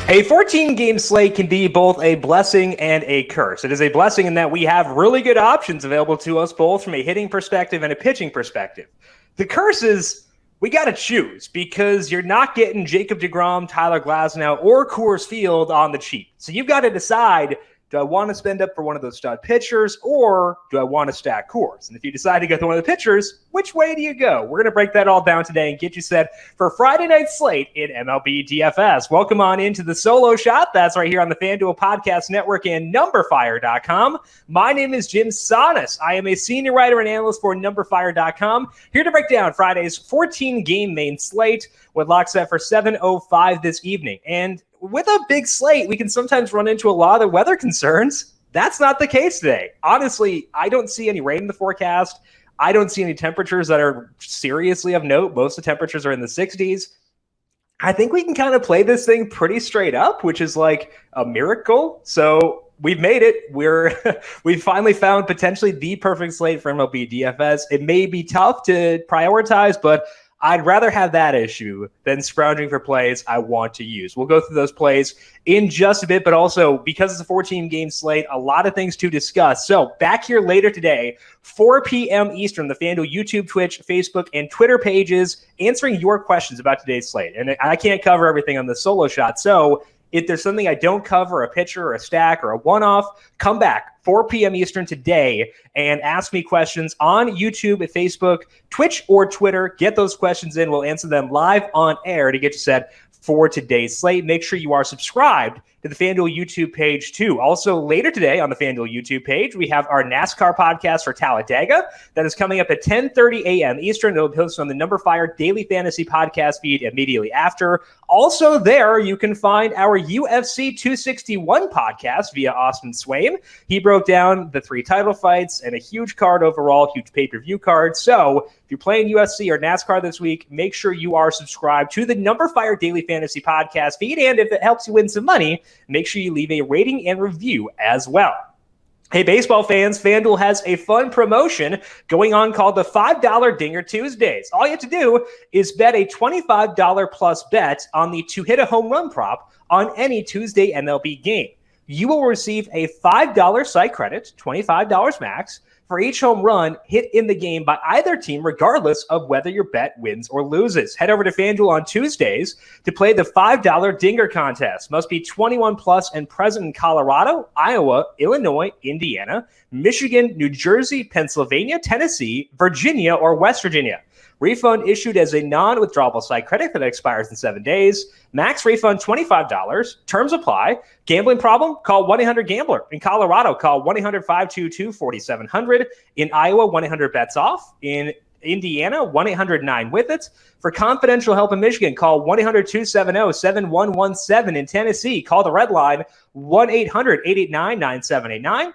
A 14-game slate can be both a blessing and a curse. It is a blessing in that we have really good options available to us both from a hitting perspective and a pitching perspective. The curse is we got to choose because you're not getting Jacob deGrom, Tyler Glasnow, or Coors Field on the cheap. So you've got to decide, do I want to spend up for one of those stud pitchers or do I want to stack Coors? And if you decide to go to one of the pitchers, which way do you go? We're going to break that all down today and get you set for Friday night slate in MLB DFS. Welcome on into the solo shot. That's right here on the FanDuel Podcast Network and numberFire.com. My name is Jim Sanas. I am a senior writer and analyst for numberFire.com, here to break down Friday's 14-game main slate with lock set for 7:05 this evening. And with a big slate, we can sometimes run into a lot of the weather concerns. That's not the case today. Honestly, I don't see any rain in the forecast. I don't see any temperatures that are seriously of note. Most of the temperatures are in the 60s. I think we can kind of play this thing pretty straight up, which is like a miracle. So we've made it. We've finally found potentially the perfect slate for MLB DFS. It may be tough to prioritize, but I'd rather have that issue than scrounging for plays I want to use. We'll go through those plays in just a bit, but also because it's a 14-game slate, a lot of things to discuss. So back here later today, 4 p.m. Eastern, the FanDuel YouTube, Twitch, Facebook, and Twitter pages, answering your questions about today's slate. And I can't cover everything on the solo shot, so if there's something I don't cover, a pitcher or a stack or a one-off, come back 4 p.m. Eastern today and ask me questions on YouTube, Facebook, Twitch, or Twitter. Get those questions in. We'll answer them live on air to get you set for today's slate. Make sure you are subscribed to the FanDuel YouTube page too. Also later today on the FanDuel YouTube page, we have our NASCAR podcast for Talladega that is coming up at 10:30 a.m. Eastern. It'll be posted on the numberFire Daily Fantasy Podcast feed immediately after. Also there, you can find our UFC 261 podcast via Austin Swain. He broke down the 3 title fights and a huge card overall, huge pay-per-view card. So if you're playing UFC or NASCAR this week, make sure you are subscribed to the numberFire Daily Fantasy Podcast feed. And if it helps you win some money, make sure you leave a rating and review as well. Hey, baseball fans, FanDuel has a fun promotion going on called the $5 Dinger Tuesdays. All you have to do is bet a $25 plus bet on the to hit a home run prop on any Tuesday MLB game. You will receive a $5 site credit, $25 max, for each home run hit in the game by either team, regardless of whether your bet wins or loses. Head over to FanDuel on Tuesdays to play the $5 Dinger Contest. Must be 21 plus and present in Colorado, Iowa, Illinois, Indiana, Michigan, New Jersey, Pennsylvania, Tennessee, Virginia, or West Virginia. Refund issued as a non-withdrawable site credit that expires in 7 days. Max refund $25. Terms apply. Gambling problem? Call 1-800-GAMBLER. In Colorado, call 1-800-522-4700. In Iowa, 1-800-BETS-OFF. In Indiana, 1-800-9-WITH-IT. For confidential help in Michigan, call 1-800-270-7117. In Tennessee, call the Red Line, 1-800-889-9789.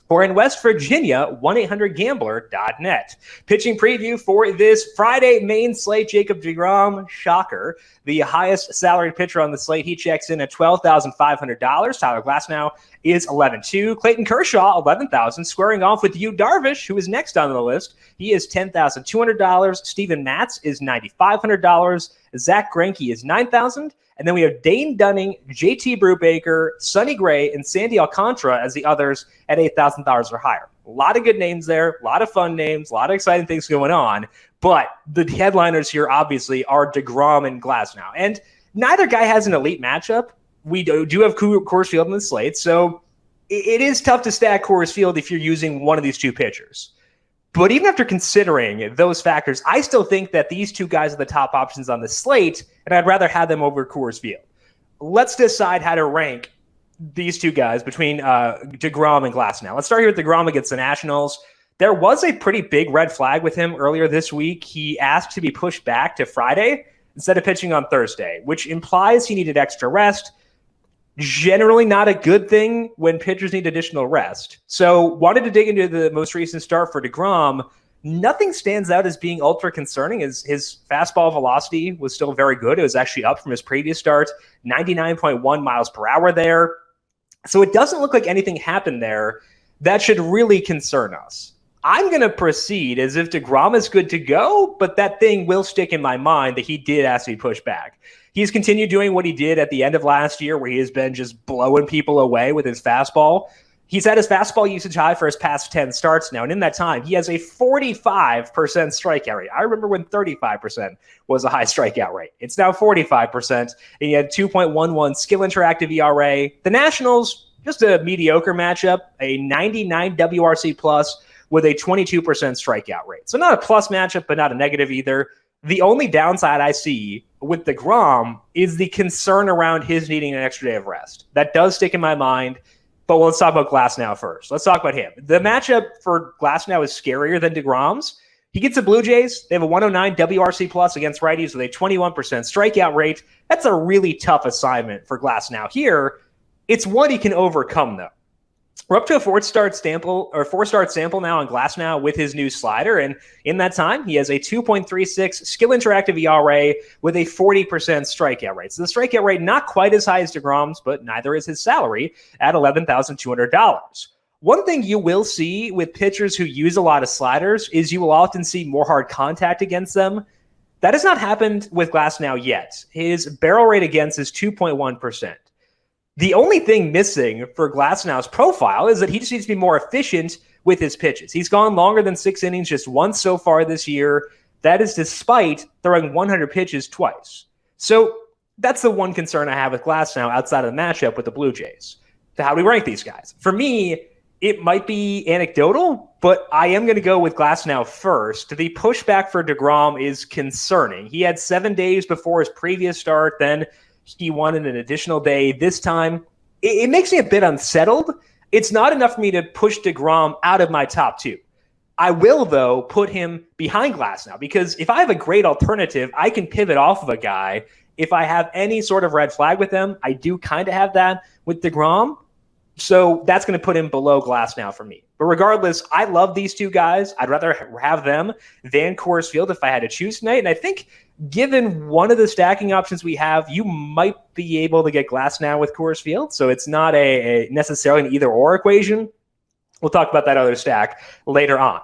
Or in West Virginia, 1-800-GAMBLER.net. Pitching preview for this Friday main slate, Jacob deGrom, shocker, the highest salaried pitcher on the slate. He checks in at $12,500. Tyler Glasnow is $11,200. Clayton Kershaw, $11,000. Squaring off with Yu Darvish, who is next on the list. He is $10,200. Steven Matz is $9,500. Zach Greinke is $9,000. And then we have Dane Dunning, JT Brubaker, Sonny Gray, and Sandy Alcantara as the others at $8,000 or higher. A lot of good names there, a lot of fun names, a lot of exciting things going on. But the headliners here, obviously, are deGrom and Glasnow. And neither guy has an elite matchup. We do have Coors Field in the slate, so it is tough to stack Coors Field if you're using one of these two pitchers. But even after considering those factors, I still think that these two guys are the top options on the slate, and I'd rather have them over Coors Field. Let's decide how to rank these two guys between deGrom and Glasnow. Let's start here with deGrom against the Nationals. There was a pretty big red flag with him earlier this week. He asked to be pushed back to Friday instead of pitching on Thursday, which implies he needed extra rest. Generally not a good thing when pitchers need additional rest. So wanted to dig into the most recent start for deGrom. Nothing stands out as being ultra concerning. His fastball velocity was still very good. It was actually up from his previous start, 99.1 miles per hour there. So it doesn't look like anything happened there that should really concern us. I'm going to proceed as if deGrom is good to go, but that thing will stick in my mind that he did ask to be pushed back. He's continued doing what he did at the end of last year, where he has been just blowing people away with his fastball. He's had his fastball usage high for his past 10 starts now, and in that time, he has a 45% strikeout rate. I remember when 35% was a high strikeout rate. It's now 45%, and he had 2.11 skill interactive ERA. The Nationals, just a mediocre matchup, a 99 WRC plus with a 22% strikeout rate. So not a plus matchup, but not a negative either. The only downside I see with deGrom is the concern around his needing an extra day of rest. That does stick in my mind. But let's talk about Glasnow first. Let's talk about him. The matchup for Glasnow is scarier than deGrom's. He gets the Blue Jays. They have a 109 WRC plus against righties with a 21% strikeout rate. That's a really tough assignment for Glasnow here. It's one he can overcome, though. We're up to a four-start sample now on Glasnow with his new slider, and in that time, he has a 2.36 skill interactive ERA with a 40% strikeout rate. So the strikeout rate not quite as high as deGrom's, but neither is his salary at $11,200. One thing you will see with pitchers who use a lot of sliders is you will often see more hard contact against them. That has not happened with Glasnow yet. His barrel rate against is 2.1%. The only thing missing for Glasnow's profile is that he just needs to be more efficient with his pitches. He's gone longer than 6 innings just once so far this year. That is despite throwing 100 pitches twice. So that's the one concern I have with Glasnow outside of the matchup with the Blue Jays. So how do we rank these guys? For me, it might be anecdotal, but I am going to go with Glasnow first. The pushback for deGrom is concerning. He had 7 days before his previous start, then he wanted an additional day this time. It makes me a bit unsettled. It's not enough for me to push deGrom out of my top 2. I will, though, put him behind Glasnow because if I have a great alternative, I can pivot off of a guy. If I have any sort of red flag with them, I do kind of have that with deGrom. So that's going to put him below Glasnow for me. But regardless, I love these two guys. I'd rather have them than Coors Field if I had to choose tonight. And I think given one of the stacking options we have, you might be able to get Glasnow with Coors Field. So it's not a necessarily an either-or equation. We'll talk about that other stack later on.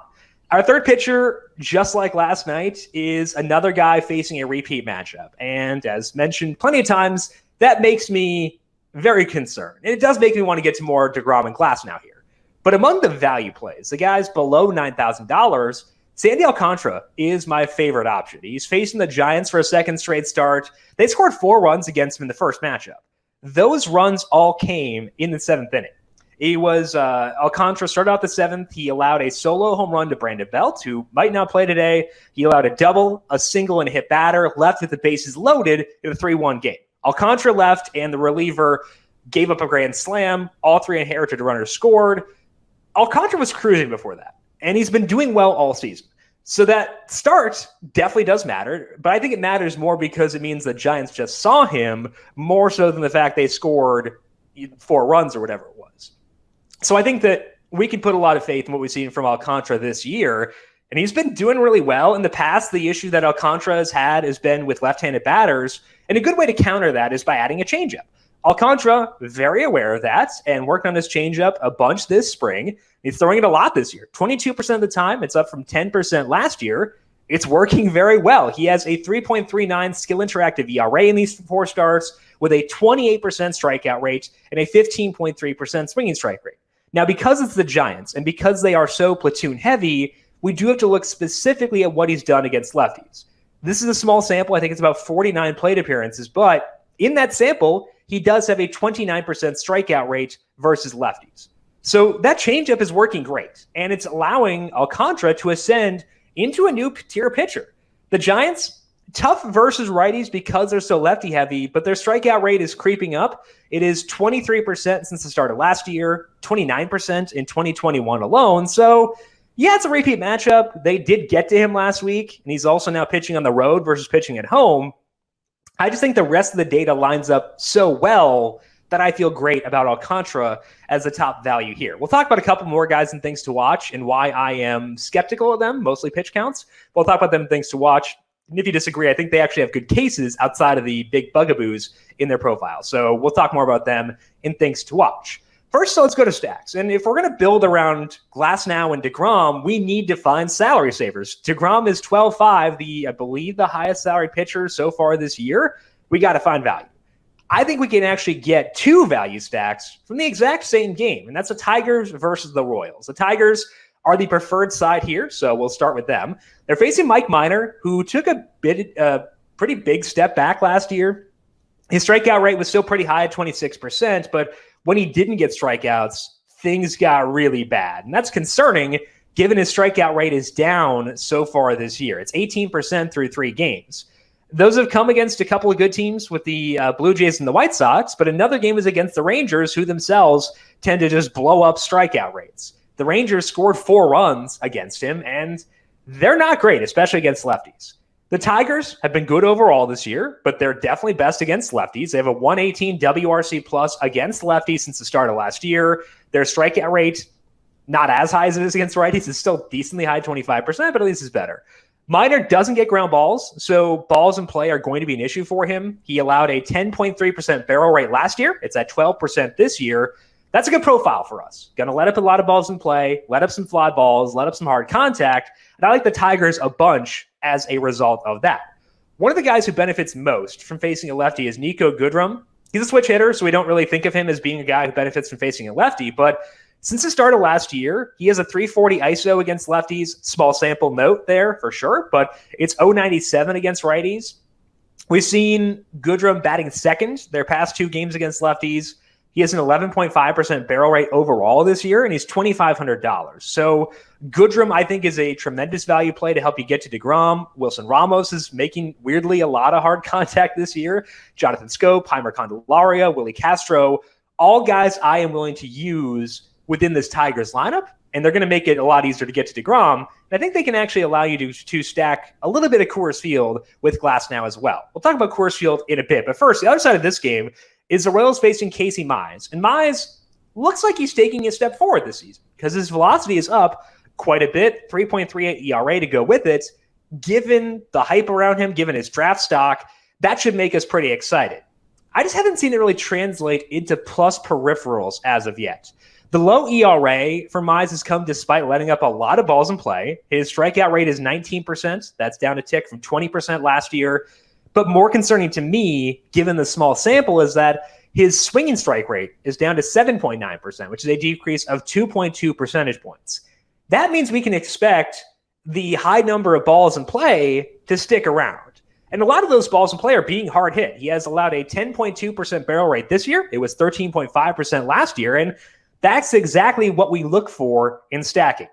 Our third pitcher, just like last night, is another guy facing a repeat matchup. And as mentioned plenty of times, that makes me very concerned. And it does make me want to get to more deGrom and Glasnow here. But among the value plays, the guys below $9,000, Sandy Alcantara is my favorite option. He's facing the Giants for a second straight start. They scored 4 runs against him in the first matchup. Those runs all came in the 7th inning. It was Alcantara started out the 7th. He allowed a solo home run to Brandon Belt, who might not play today. He allowed a double, a single, and a hit batter, left with the bases loaded in a 3-1 game. Alcantara left, and the reliever gave up a grand slam. All 3 inherited runners scored. Alcantara was cruising before that, and he's been doing well all season. So that start definitely does matter, but I think it matters more because it means the Giants just saw him more so than the fact they scored 4 runs or whatever it was. So I think that we can put a lot of faith in what we've seen from Alcantara this year, and he's been doing really well. In the past, the issue that Alcantara has been with left-handed batters, and a good way to counter that is by adding a changeup. Alcantara, very aware of that, and worked on his changeup a bunch this spring. He's throwing it a lot this year. 22% of the time. It's up from 10% last year. It's working very well. He has a 3.39 skill interactive ERA in these 4 starts with a 28% strikeout rate and a 15.3% swinging strike rate. Now, because it's the Giants and because they are so platoon heavy, we do have to look specifically at what he's done against lefties. This is a small sample. I think it's about 49 plate appearances, but in that sample, he does have a 29% strikeout rate versus lefties. So that changeup is working great, and it's allowing Alcantara to ascend into a new tier pitcher. The Giants, tough versus righties because they're so lefty heavy, but their strikeout rate is creeping up. It is 23% since the start of last year, 29% in 2021 alone. So yeah, it's a repeat matchup. They did get to him last week, and he's also now pitching on the road versus pitching at home. I just think the rest of the data lines up so well that I feel great about Alcantara as the top value here. We'll talk about a couple more guys and things to watch and why I am skeptical of them, mostly pitch counts. We'll talk about them and things to watch. And if you disagree, I think they actually have good cases outside of the big bugaboos in their profile. So we'll talk more about them and things to watch. First, so let's go to stacks. And if we're going to build around Glasnow and deGrom, we need to find salary savers. deGrom is 12.5, I believe the highest salary pitcher so far this year. we got to find value. I think we can actually get two value stacks from the exact same game, and that's the Tigers versus the Royals. The Tigers are the preferred side here, so we'll start with them. They're facing Mike Minor, who took a pretty big step back last year. His strikeout rate was still pretty high at 26%, but when he didn't get strikeouts, things got really bad. And that's concerning given his strikeout rate is down so far this year. It's 18% through 3 games. Those have come against a couple of good teams with the Blue Jays and the White Sox, but another game is against the Rangers, who themselves tend to just blow up strikeout rates. The Rangers scored 4 runs against him, and they're not great, especially against lefties. The Tigers have been good overall this year, but they're definitely best against lefties. They have a 118 WRC plus against lefties since the start of last year. Their strikeout rate, not as high as it is against righties, is still decently high, 25%, but at least it's better. Minor doesn't get ground balls, so balls in play are going to be an issue for him. He allowed a 10.3% barrel rate last year. It's at 12% this year. That's a good profile for us. Going to let up a lot of balls in play, let up some fly balls, let up some hard contact, and I like the Tigers a bunch as a result of that. One of the guys who benefits most from facing a lefty is Nico Goodrum. He's a switch hitter, so we don't really think of him as being a guy who benefits from facing a lefty, but since the start of last year, he has a 340 ISO against lefties. Small sample note there for sure, but it's 097 against righties. We've seen Goodrum batting second their past 2 games against lefties. He has an 11.5% barrel rate overall this year, and he's $2,500. So Goodrum, I think, is a tremendous value play to help you get to deGrom. Wilson Ramos is making, weirdly, a lot of hard contact this year. Jonathan Scope, Heimer Candelaria, Willie Castro, all guys I am willing to use within this Tigers lineup, and they're going to make it a lot easier to get to deGrom. And I think they can actually allow you to stack a little bit of Coors Field with Glasnow as well. We'll talk about Coors Field in a bit, but first, the other side of this game is the Royals facing Casey Mize. And Mize looks like he's taking a step forward this season because his velocity is up quite a bit, 3.38 ERA to go with it. Given the hype around him, given his draft stock, that should make us pretty excited. I just haven't seen it really translate into plus peripherals as of yet. The low ERA for Mize has come despite letting up a lot of balls in play. His strikeout rate is 19%. That's down a tick from 20% last year. But more concerning to me, given the small sample, is that his swinging strike rate is down to 7.9%, which is a decrease of 2.2 percentage points. That means we can expect the high number of balls in play to stick around. And a lot of those balls in play are being hard hit. He has allowed a 10.2% barrel rate this year. It was 13.5% last year. And that's exactly what we look for in stacking.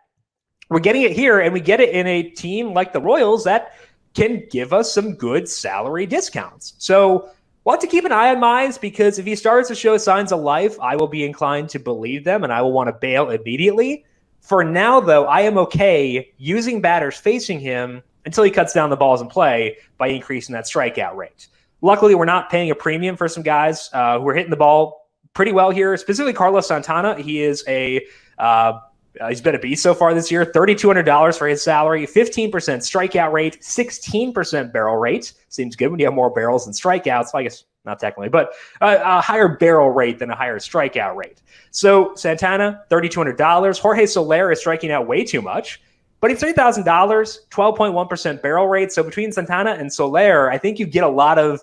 We're getting it here, and we get it in a team like the Royals that can give us some good salary discounts. So we'll have to keep an eye on Mize, because if he starts to show signs of life, I will be inclined to believe them, and I will want to bail immediately. For now, though, I am okay using batters facing him until he cuts down the balls in play by increasing that strikeout rate. Luckily, we're not paying a premium for some guys who are hitting the ball pretty well here, specifically Carlos Santana. He is he's been a beast so far this year. $3,200 for his salary, 15% strikeout rate, 16% barrel rate. Seems good when you have more barrels than strikeouts. I guess not technically, but a higher barrel rate than a higher strikeout rate. So Santana, $3,200. Jorge Soler is striking out way too much, but he's $3,000, 12.1% barrel rate. So between Santana and Soler, I think you get a lot of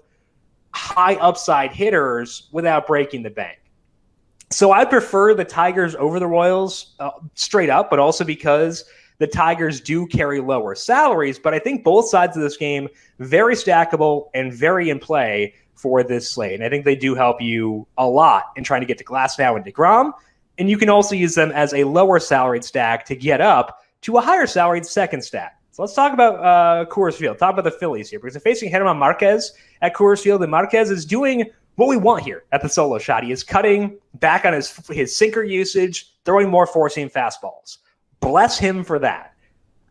high upside hitters without breaking the bank. So I prefer the Tigers over the Royals straight up, but also because the Tigers do carry lower salaries. But I think both sides of this game, very stackable and very in play for this slate. And I think they do help you a lot in trying to get to Glasnow and deGrom. And you can also use them as a lower salaried stack to get up to a higher salaried second stack. So let's talk about Coors Field. Talk about the Phillies here, because they're facing German Marquez at Coors Field, and Marquez is doing what we want here at the solo shot. He is cutting back on his sinker usage, throwing more four-seam fastballs. Bless him for that.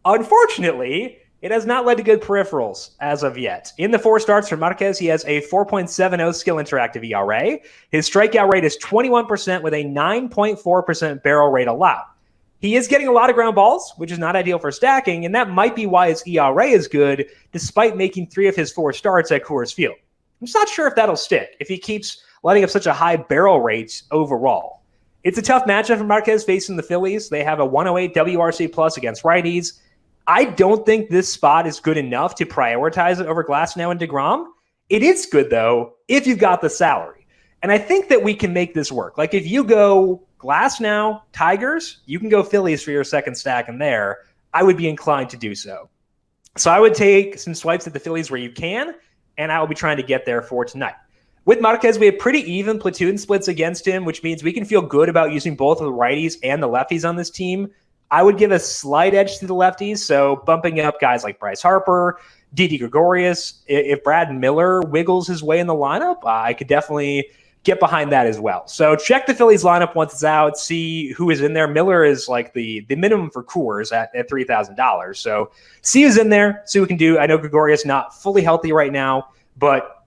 Unfortunately, it has not led to good peripherals as of yet. In the 4 starts for Marquez, he has a 4.70 skill interactive ERA. His strikeout rate is 21% with a 9.4% barrel rate allowed. He is getting a lot of ground balls, which is not ideal for stacking, and that might be why his ERA is good, despite making 3 of his 4 starts at Coors Field. I'm just not sure if that'll stick, if he keeps letting up such a high barrel rate overall. It's a tough matchup for Marquez facing the Phillies. They have a 108 WRC plus against righties. I don't think this spot is good enough to prioritize it over Glasnow and deGrom. It is good, though, if you've got the salary. And I think that we can make this work. Like if you go Glasnow, Tigers, you can go Phillies for your second stack in there. I would be inclined to do so. So I would take some swipes at the Phillies where you can, and I will be trying to get there for tonight. With Marquez, we have pretty even platoon splits against him, which means we can feel good about using both the righties and the lefties on this team. I would give a slight edge to the lefties, so bumping up guys like Bryce Harper, Didi Gregorius. If Brad Miller wiggles his way in the lineup, I could definitely get behind that as well. So check the Phillies lineup once it's out, see who is in there. Miller is like the minimum for Coors at $3,000. So see who's in there, see what we can do. I know Gregorius not fully healthy right now, but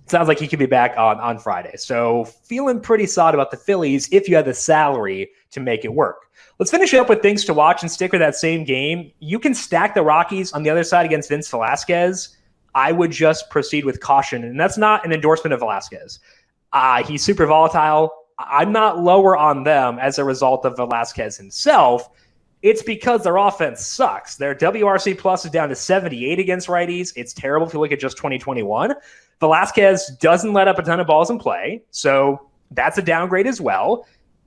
it sounds like he could be back on Friday. So feeling pretty solid about the Phillies if you have the salary to make it work. Let's finish up with things to watch and stick with that same game. You can stack the Rockies on the other side against Vince Velasquez. I would just proceed with caution, and that's not an endorsement of Velasquez. He's super volatile. I'm not lower on them as a result of Velasquez himself. It's because their offense sucks. Their WRC plus is down to 78 against righties. It's terrible if you look at just 2021. Velasquez doesn't let up a ton of balls in play, so that's a downgrade as well.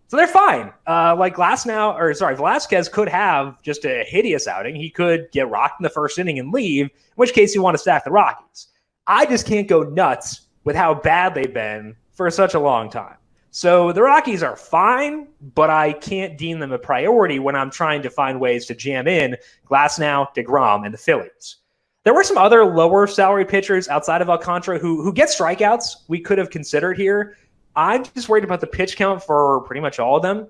So they're fine. Velasquez could have just a hideous outing. He could get rocked in the first inning and leave, in which case you want to stack the Rockies. I just can't go nuts with how bad they've been for such a long time. So the Rockies are fine, but I can't deem them a priority when I'm trying to find ways to jam in Glasnow, deGrom, and the Phillies. There were some other lower salary pitchers outside of Alcantra who get strikeouts we could have considered here. I'm just worried about the pitch count for pretty much all of them.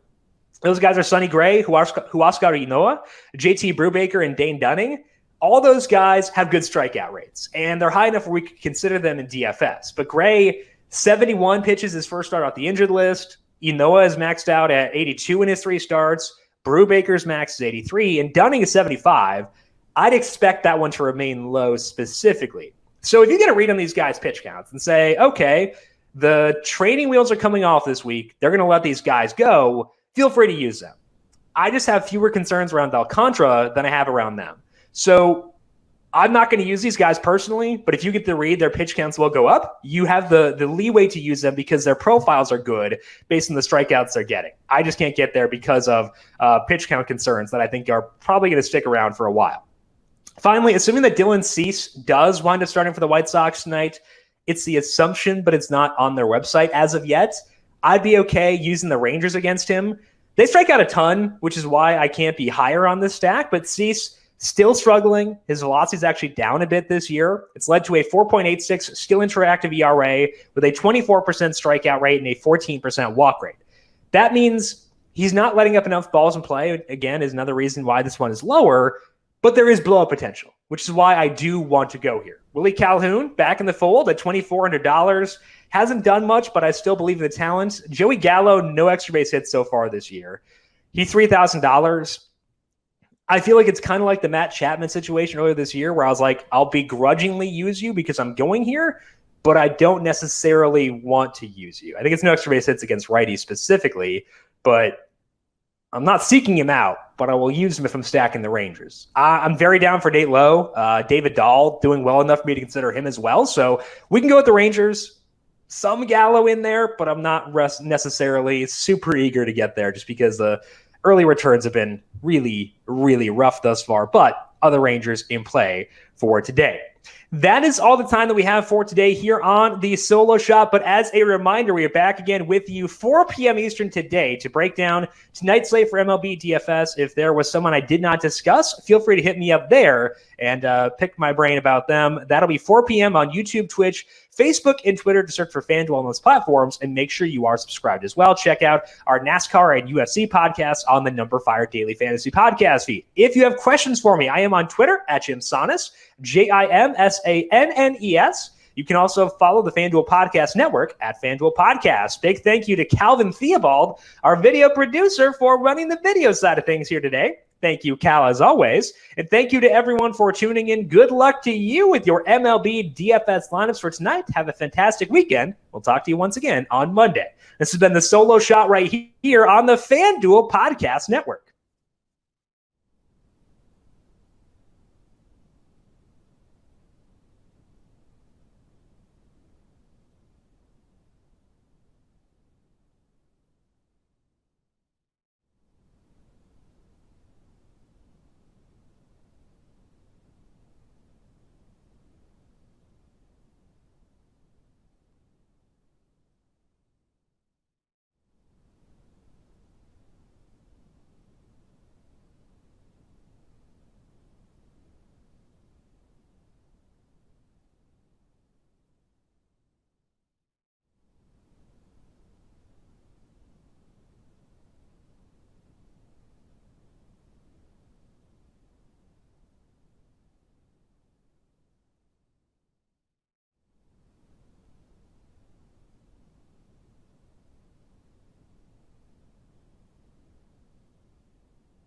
Those guys are Sonny Gray, Huascar Ynoa, JT Brubaker, and Dane Dunning. All those guys have good strikeout rates, and they're high enough where we could consider them in DFS. But Gray, 71 pitches his first start off the injured list. Ynoa is maxed out at 82 in his 3 starts. Brubaker's max is 83, and Dunning is 75. I'd expect that one to remain low specifically. So if you get a read on these guys' pitch counts and say, okay, the training wheels are coming off this week, they're going to let these guys go, feel free to use them. I just have fewer concerns around Alcantra than I have around them. So I'm not going to use these guys personally, but if you get to read their pitch counts will go up, you have the leeway to use them because their profiles are good based on the strikeouts they're getting. I just can't get there because of pitch count concerns that I think are probably going to stick around for a while. Finally, assuming that Dylan Cease does wind up starting for the White Sox tonight, it's the assumption, but it's not on their website as of yet. I'd be okay using the Rangers against him. They strike out a ton, which is why I can't be higher on this stack, but Cease still struggling. His velocity is actually down a bit this year. It's led to a 4.86 skill interactive ERA with a 24% strikeout rate and a 14% walk rate. That means he's not letting up enough balls in play. Again, is another reason why this one is lower, but there is blow-up potential, which is why I do want to go here. Willie Calhoun back in the fold at $2,400. Hasn't done much, but I still believe in the talent. Joey Gallo, no extra base hits so far this year. He's $3,000. I feel like it's kind of like the Matt Chapman situation earlier this year where I was like, I'll begrudgingly use you because I'm going here, but I don't necessarily want to use you. I think it's no extra base hits against righties specifically, but I'm not seeking him out, but I will use him if I'm stacking the Rangers. I'm very down for Nate Lowe. David Dahl doing well enough for me to consider him as well. So we can go with the Rangers. Some Gallo in there, but I'm not necessarily super eager to get there just because the early returns have been really, really rough thus far. But other Rangers in play for today. That is all the time that we have for today here on the Solo Shot. But as a reminder, we are back again with you 4 p.m. Eastern today to break down tonight's slate for MLB DFS. If there was someone I did not discuss, feel free to hit me up there and pick my brain about them. That'll be 4 p.m. on YouTube, Twitch, Facebook, and Twitter to search for FanDuel on those platforms. And make sure you are subscribed as well. Check out our NASCAR and UFC podcasts on the numberFire Daily Fantasy Podcast feed. If you have questions for me, I am on Twitter at Jim Sannes, JimSannes. You can also follow the FanDuel Podcast Network at FanDuel Podcast. Big thank you to Calvin Theobald, our video producer, for running the video side of things here today. Thank you, Cal, as always. And thank you to everyone for tuning in. Good luck to you with your MLB DFS lineups for tonight. Have a fantastic weekend. We'll talk to you once again on Monday. This has been the Solo Shot right here on the FanDuel Podcast Network.